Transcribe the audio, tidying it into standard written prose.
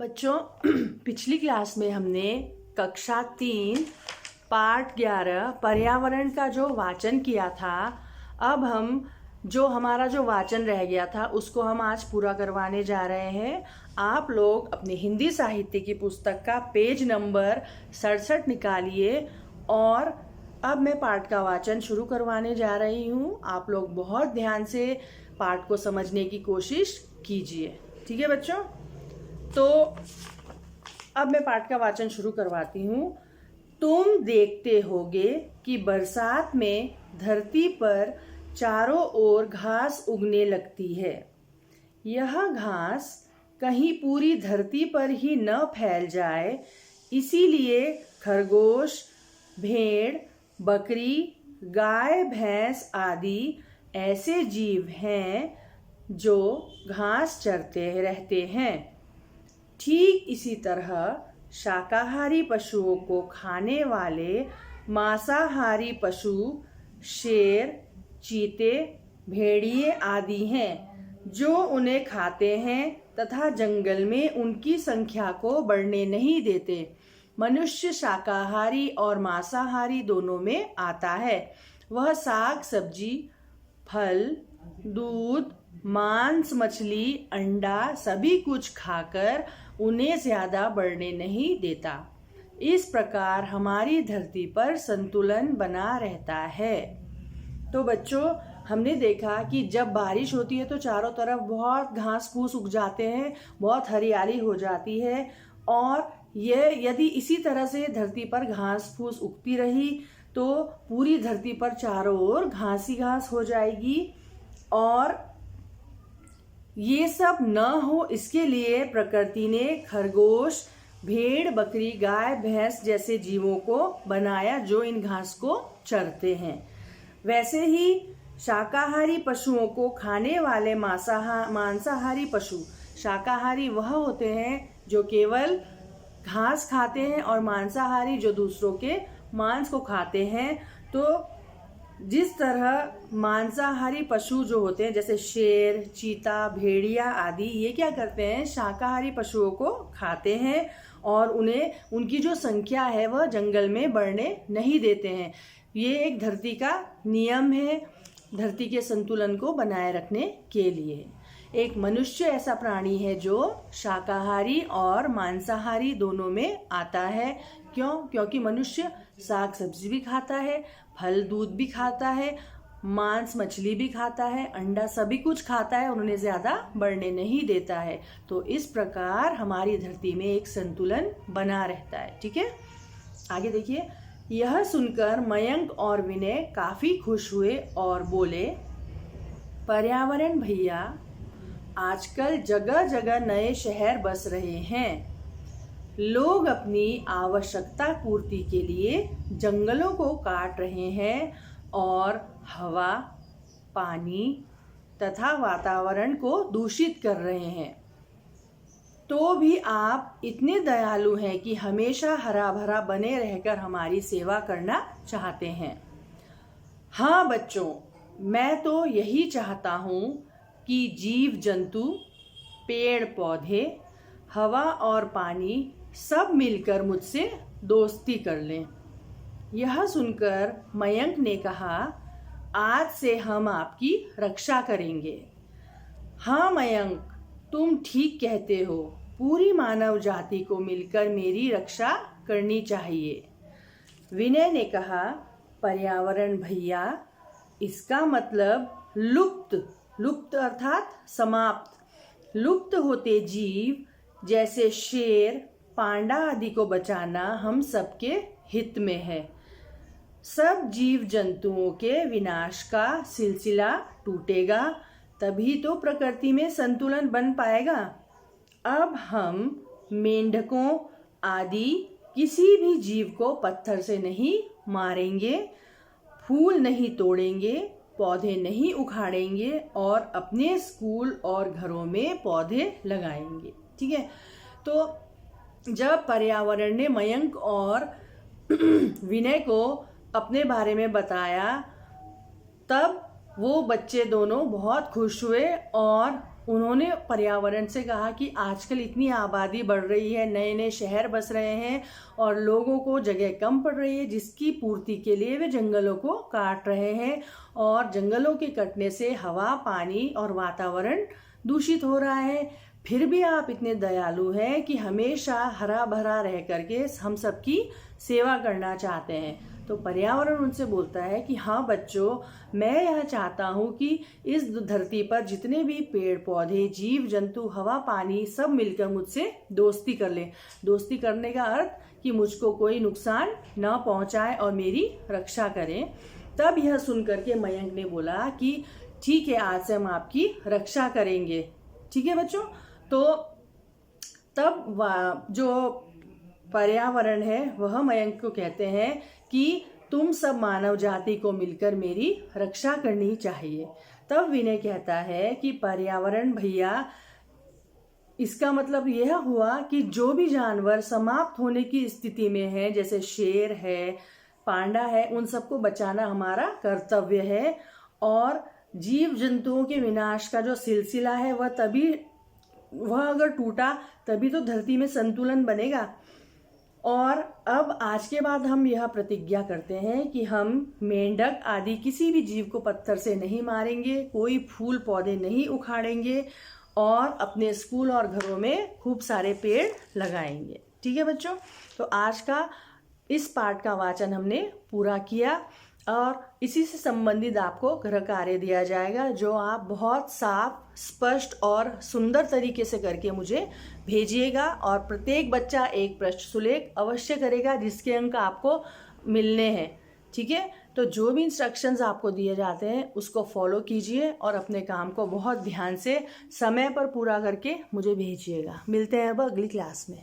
बच्चों पिछली क्लास में हमने कक्षा 3 पाठ 11 पर्यावरण का जो वाचन किया था। अब हम जो हमारा जो वाचन रह गया था उसको हम आज पूरा करवाने जा रहे हैं। आप लोग अपनी हिंदी साहित्य की पुस्तक का पेज नंबर 67 निकालिए और अब मैं पाठ का वाचन शुरू करवाने जा रही हूँ। आप लोग बहुत ध्यान से पाठ को समझने की कोशिश कीजिए, ठीक है बच्चों। तो अब मैं पाठ का वाचन शुरू करवाती हूँ। तुम देखते होगे कि बरसात में धरती पर चारों ओर घास उगने लगती है। यह घास कहीं पूरी धरती पर ही न फैल जाए, इसीलिए खरगोश, भेड़, बकरी, गाय, भैंस आदि ऐसे जीव हैं जो घास चरते रहते हैं। ठीक इसी तरह शाकाहारी पशुओं को खाने वाले मांसाहारी पशु शेर, चीते, भेड़िए आदि हैं जो उन्हें खाते हैं तथा जंगल में उनकी संख्या को बढ़ने नहीं देते। मनुष्य शाकाहारी और मांसाहारी दोनों में आता है। वह साग सब्जी, फल, दूध, मांस, मछली, अंडा सभी कुछ खाकर उन्हें ज्यादा बढ़ने नहीं देता। इस प्रकार हमारी धरती पर संतुलन बना रहता है। तो बच्चों, हमने देखा कि जब बारिश होती है तो चारों तरफ बहुत घास फूस उग जाते हैं, बहुत हरियाली हो जाती है। और यह यदि इसी तरह से धरती पर घास फूस उगती रही तो पूरी धरती पर चारों ओर घास ही घास हो जाएगी। और ये सब न हो इसके लिए प्रकृति ने खरगोश, भेड़, बकरी, गाय, भैंस जैसे जीवों को बनाया जो इन घास को चरते हैं। वैसे ही शाकाहारी पशुओं को खाने वाले मांसाहारी पशु, शाकाहारी वह होते हैं जो केवल घास खाते हैं और मांसाहारी जो दूसरों के मांस को खाते हैं। तो जिस तरह मांसाहारी पशु जो होते हैं जैसे शेर, चीता, भेड़िया आदि, ये क्या करते हैं, शाकाहारी पशुओं को खाते हैं और उन्हें उनकी जो संख्या है वह जंगल में बढ़ने नहीं देते हैं। ये एक धरती का नियम है, धरती के संतुलन को बनाए रखने के लिए। एक मनुष्य ऐसा प्राणी है जो शाकाहारी और मांसाहारी दोनों में आता है। क्यों? क्योंकि मनुष्य साग सब्जी भी खाता है, फल दूध भी खाता है, मांस मछली भी खाता है, अंडा सभी कुछ खाता है, उन्हें ज्यादा बढ़ने नहीं देता है। तो इस प्रकार हमारी धरती में एक संतुलन बना रहता है, ठीक है। आगे देखिए। यह सुनकर मयंक और विनय काफी खुश हुए और बोले, पर्यावरण भैया, आजकल जगह जगह नए शहर बस रहे हैं। लोग अपनी आवश्यकता पूर्ति के लिए जंगलों को काट रहे हैं और हवा, पानी तथा वातावरण को दूषित कर रहे हैं। तो भी आप इतने दयालु हैं कि हमेशा हरा भरा बने रहकर हमारी सेवा करना चाहते हैं। हाँ बच्चों, मैं तो यही चाहता हूँ कि जीव जंतु, पेड़ पौधे, हवा और पानी सब मिलकर मुझसे दोस्ती कर लें। यह सुनकर मयंक ने कहा, आज से हम आपकी रक्षा करेंगे। हाँ मयंक, तुम ठीक कहते हो, पूरी मानव जाति को मिलकर मेरी रक्षा करनी चाहिए। विनय ने कहा, पर्यावरण भैया, इसका मतलब लुप्त अर्थात समाप्त, लुप्त होते जीव जैसे शेर, पांडा आदि को बचाना हम सबके हित में है। सब जीव जंतुओं के विनाश का सिलसिला टूटेगा, तभी तो प्रकृति में संतुलन बन पाएगा। अब हम मेंढकों आदि किसी भी जीव को पत्थर से नहीं मारेंगे, फूल नहीं तोड़ेंगे, पौधे नहीं उखाड़ेंगे और अपने स्कूल और घरों में पौधे लगाएंगे, ठीक है। तो जब पर्यावरण ने मयंक और विनय को अपने बारे में बताया तब वो बच्चे दोनों बहुत खुश हुए और उन्होंने पर्यावरण से कहा कि आजकल इतनी आबादी बढ़ रही है, नए नए शहर बस रहे हैं और लोगों को जगह कम पड़ रही है, जिसकी पूर्ति के लिए वे जंगलों को काट रहे हैं और जंगलों के कटने से हवा, पानी और वातावरण दूषित हो रहा है। फिर भी आप इतने दयालु हैं कि हमेशा हरा भरा रह करके हम सबकी सेवा करना चाहते हैं। तो पर्यावरण उनसे बोलता है कि हाँ बच्चों, मैं यह चाहता हूँ कि इस धरती पर जितने भी पेड़ पौधे, जीव जंतु, हवा, पानी सब मिलकर मुझसे दोस्ती कर लें। दोस्ती करने का अर्थ कि मुझको कोई नुकसान न पहुँचाए और मेरी रक्षा करें। तब यह सुन करके मयंक ने बोला कि ठीक है, आज से हम आपकी रक्षा करेंगे। ठीक है बच्चों। तो तब जो पर्यावरण है वह मयंक को कहते हैं कि तुम सब मानव जाति को मिलकर मेरी रक्षा करनी चाहिए। तब विनय कहता है कि पर्यावरण भैया, इसका मतलब यह हुआ कि जो भी जानवर समाप्त होने की स्थिति में है, जैसे शेर है, पांडा है, उन सबको बचाना हमारा कर्तव्य है। और जीव जंतुओं के विनाश का जो सिलसिला है वह अगर टूटा तभी तो धरती में संतुलन बनेगा। और अब आज के बाद हम यह प्रतिज्ञा करते हैं कि हम मेंढक आदि किसी भी जीव को पत्थर से नहीं मारेंगे, कोई फूल पौधे नहीं उखाड़ेंगे और अपने स्कूल और घरों में खूब सारे पेड़ लगाएंगे। ठीक है बच्चों। तो आज का इस पाठ का वाचन हमने पूरा किया और इसी से संबंधित आपको गृह कार्य दिया जाएगा, जो आप बहुत साफ, स्पष्ट और सुंदर तरीके से करके मुझे भेजिएगा। और प्रत्येक बच्चा एक प्रश्न सुलेख अवश्य करेगा जिसके अंक आपको मिलने हैं। ठीक है। तो जो भी इंस्ट्रक्शंस आपको दिए जाते हैं उसको फॉलो कीजिए और अपने काम को बहुत ध्यान से समय पर पूरा करके मुझे भेजिएगा। मिलते हैं अब अगली क्लास में।